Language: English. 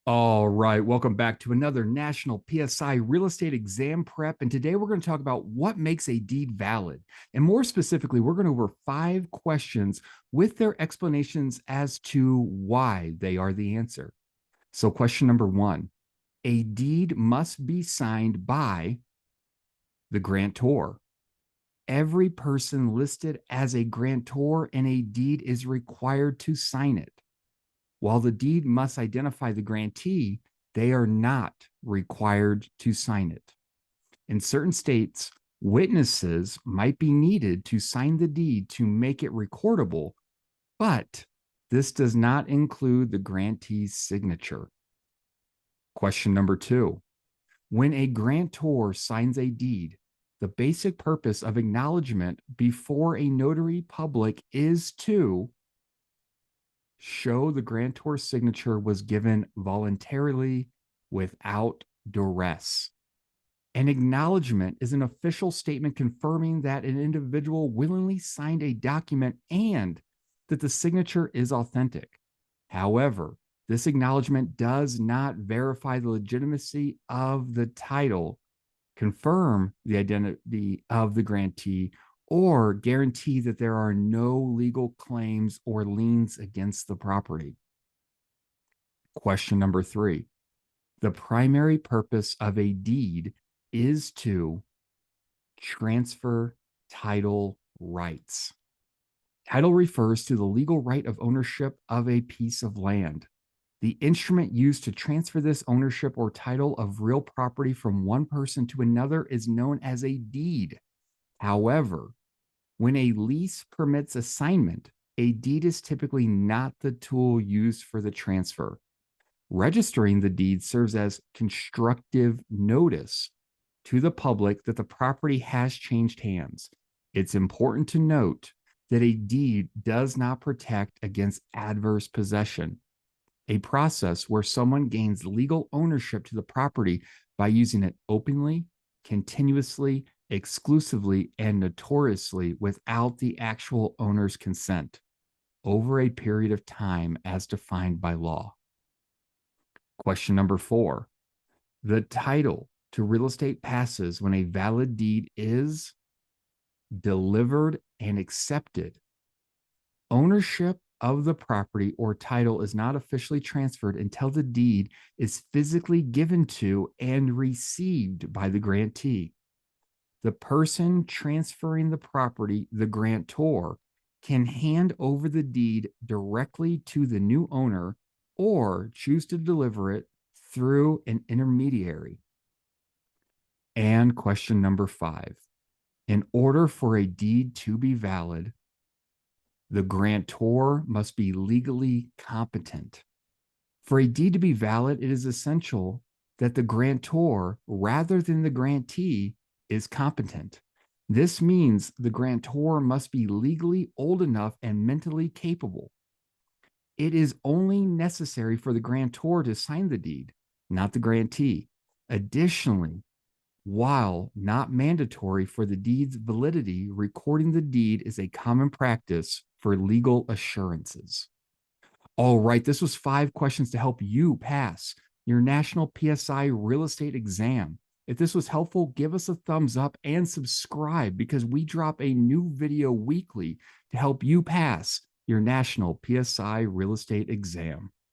All right, welcome back to another National PSI Real Estate Exam Prep. And today we're going to talk about what makes a deed valid. And more specifically, we're going to over 5 questions with their explanations as to why they are the answer. So, question number 1, a deed must be signed by the grantor. Every person listed as a grantor in a deed is required to sign it. While the deed must identify the grantee, they are not required to sign it. In certain states, witnesses might be needed to sign the deed to make it recordable, but this does not include the grantee's signature. Question number 2. When a grantor signs a deed, the basic purpose of acknowledgement before a notary public is to show the grantor's signature was given voluntarily without duress. An acknowledgement is an official statement confirming that an individual willingly signed a document and that the signature is authentic. However, this acknowledgement does not verify the legitimacy of the title, confirm the identity of the grantee, or guarantee that there are no legal claims or liens against the property. Question number 3. The primary purpose of a deed is to transfer title rights. Title refers to the legal right of ownership of a piece of land. The instrument used to transfer this ownership or title of real property from one person to another is known as a deed. However, when a lease permits assignment, a deed is typically not the tool used for the transfer. Registering the deed serves as constructive notice to the public that the property has changed hands. It's important to note that a deed does not protect against adverse possession, a process where someone gains legal ownership to the property by using it openly, continuously, exclusively, and notoriously without the actual owner's consent over a period of time as defined by law. Question number 4. The title to real estate passes when a valid deed is delivered and accepted. Ownership of the property or title is not officially transferred until the deed is physically given to and received by the grantee. The person transferring the property, the grantor, can hand over the deed directly to the new owner or choose to deliver it through an intermediary. And question number 5. In order for a deed to be valid, the grantor must be legally competent. For a deed to be valid, it is essential that the grantor, rather than the grantee, is competent. This means the grantor must be legally old enough and mentally capable. It is only necessary for the grantor to sign the deed, not the grantee. Additionally, while not mandatory for the deed's validity, recording the deed is a common practice for legal assurances. All right, this was 5 questions to help you pass your National PSI Real Estate Exam. If this was helpful, give us a thumbs up and subscribe because we drop a new video weekly to help you pass your National PSI Real Estate Exam.